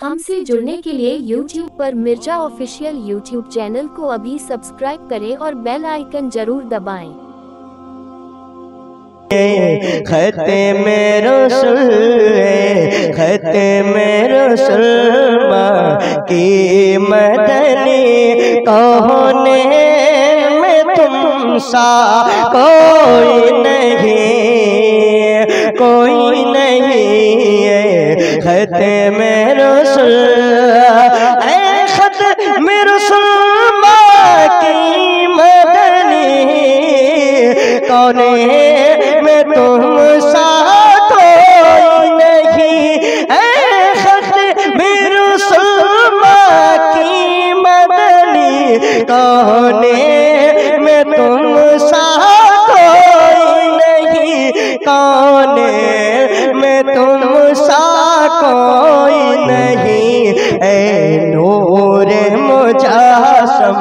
हमसे जुड़ने के लिए YouTube पर मिर्जा ऑफिशियल YouTube चैनल को अभी सब्सक्राइब करें और बेल आइकन जरूर दबाएं। खते में रसूल खते में रसूल की मदनी कहोने में तुम सा कोई नहीं खते में रसूल खत में रसूल की मदनी कौने में तुम सा कोई नहीं खत में रसूल की मदनी कौने में तुम सा कोई नहीं कौने में तुम सा कोई नहीं ऐ नूरे मुजासम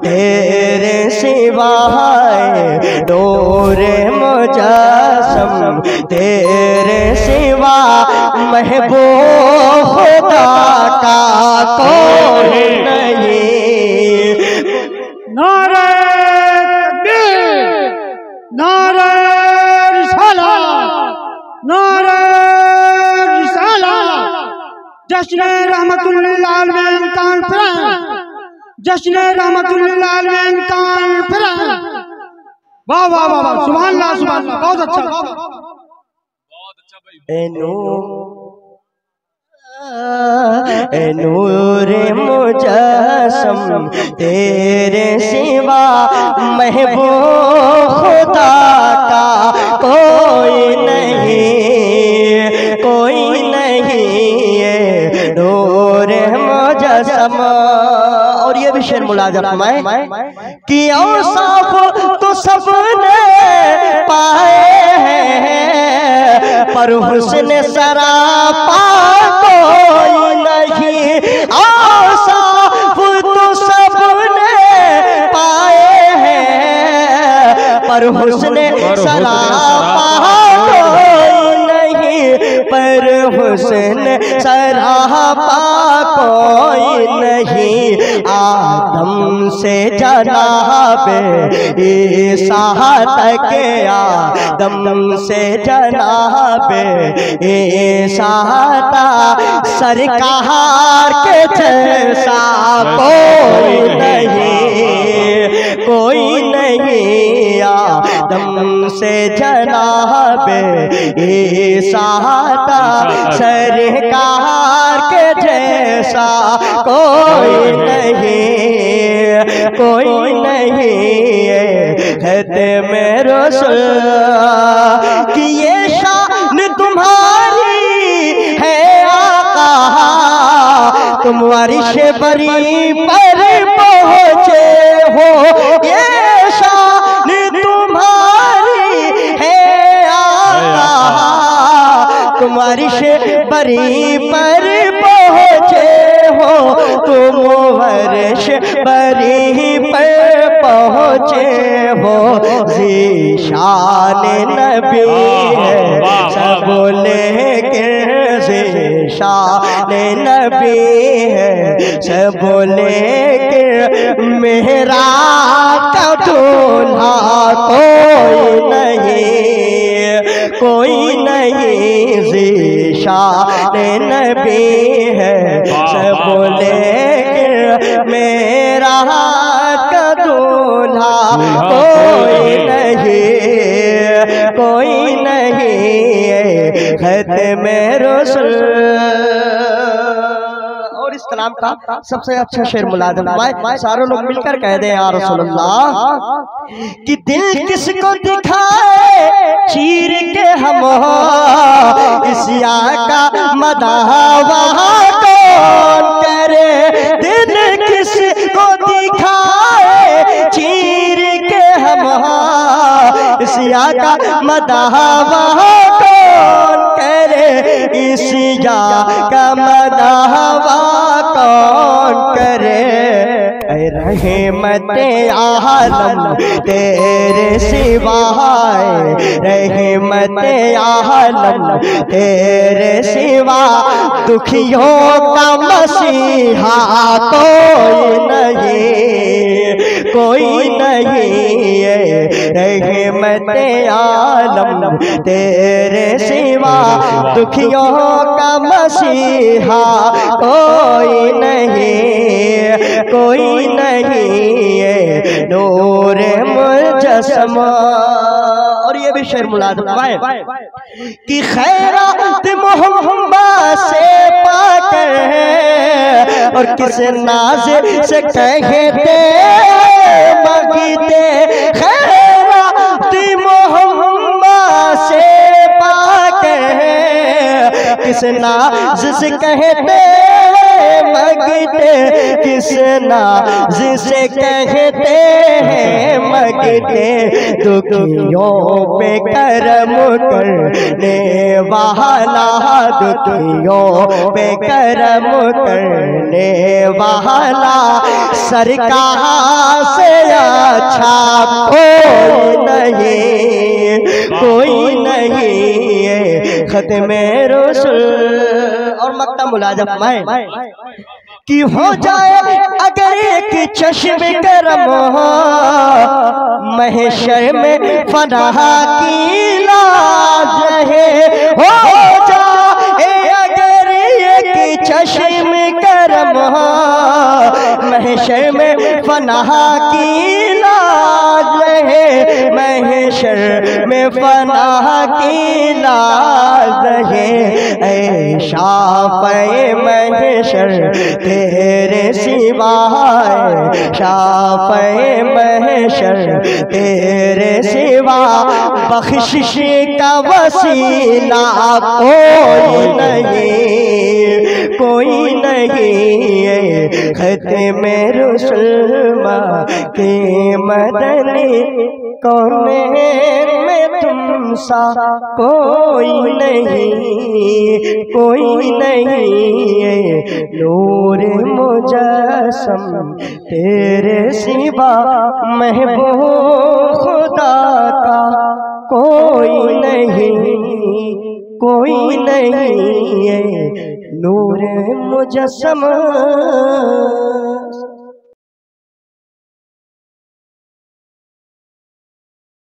तेरे सिवाय नूरे मुजासम तेरे सिवा महबूब खुदा का कोई नहीं। नारे तकबीर, नारे रिसालत, नारे जश्न रहमतुल लिल आलमीन कॉन्फ्रेंस, जश्न रहमतुल लिल आलमीन कॉन्फ्रेंस। वाह वाह वाह वाह, सुभान अल्लाह सुभान अल्लाह, बहुत अच्छा भाई। नूरे मुजस्सम तेरे सिवा महबूब खुदा का कोई नहीं नूरे मुजस्सम। और ये भी शेर मुलाज़ा फरमाए कि औसाफ तो सबने पाए हैं पर हुस्न सरापा कोई नहीं। औसाफ तो सबने पाए हैं पर हुस्न सरापा कोई नहीं पर हुस्न सरापा कोई नहीं। आदम से जनाबे ईसा तक आदम से जनाबे ईसा तक सरकार के जैसा कोई नहीं आदम से जनाबे ईसा तक सरकार के जैसा कोई नहीं खते में रसूल कि ये शान तुम्हारी है आका तुम वारिश बरी पर पहुँचे हो। ये शान तुम्हारी है आका तुम वारिश बरी पर पहुँचे हो। तुम वर्ष बरी पर पहुँचे हो। ज़ीशान नबी है सब लेके ज़ीशान नबी है सब लेके मेरा का दूल्हा कोई नहीं ज़ीशान नबी है सब लेके मेरा का दूल्हा कोई नहीं खत में रसूल। और इस कलाम का सबसे अच्छा शेर मुलाज़ा सारे लोग मिलकर कह दें या रसूलुल्लाह कि दिल किसको दिखाए चीर के हम इसिया का मदाह वहाँ कौन करे। दिल किसको दिखाए चीर के हम इसिया का मदाह वहाँ कौन करे। इसिया का मदाह वहाँ कौन करे। रहमत आलम तेरे सिवाय, रहमत आलम तेरे सिवा, दुखियों का मसीहा कोई नहीं, कोई नहीं है, रहमत आलम तेरे सिवा, दुखियों का मसीहा कोई नहीं, कोई नहीं है, नूर मुजस्समा। और ये भी शेर मुलाज़म है कि खैरात मोहम्मद से पाकर है, और किस नाज से कहते मगते, खैरात मोहम्मद से पाकर है, किस नाज से कहते मगते, किस नाज से कहते हैं मगते, दुखियों पे करम करने वाला, दुखियों पे करम करने वाला, सरकार से अच्छा कोई नहीं, कोई नहीं है, खत्मे रसूल। और मक्ता मुलाज़म है कि हो जाए अगर एक चश्मे करम हो, महशर में फनाह की लाज है, हो जाए अगर एक चश्मे करम हो, महशर में फनाह की लाज है, महशर में फनाह की लाज है, ऐ शाफ़े महशर तेरे सिवाय, शाफ़े महशर तेरे सिवा, बख्शिश का वसीला कोई नहीं, कोई नहीं है, ख़त्मे रसूल के मदनी कौनैन में तुम सा कोई नहीं, कोई नहीं है, नूर मुजस्सम तेरे सिवा, महबूब खुदा का कोई नहीं, कोई नहीं है, नूर मुजस्सम।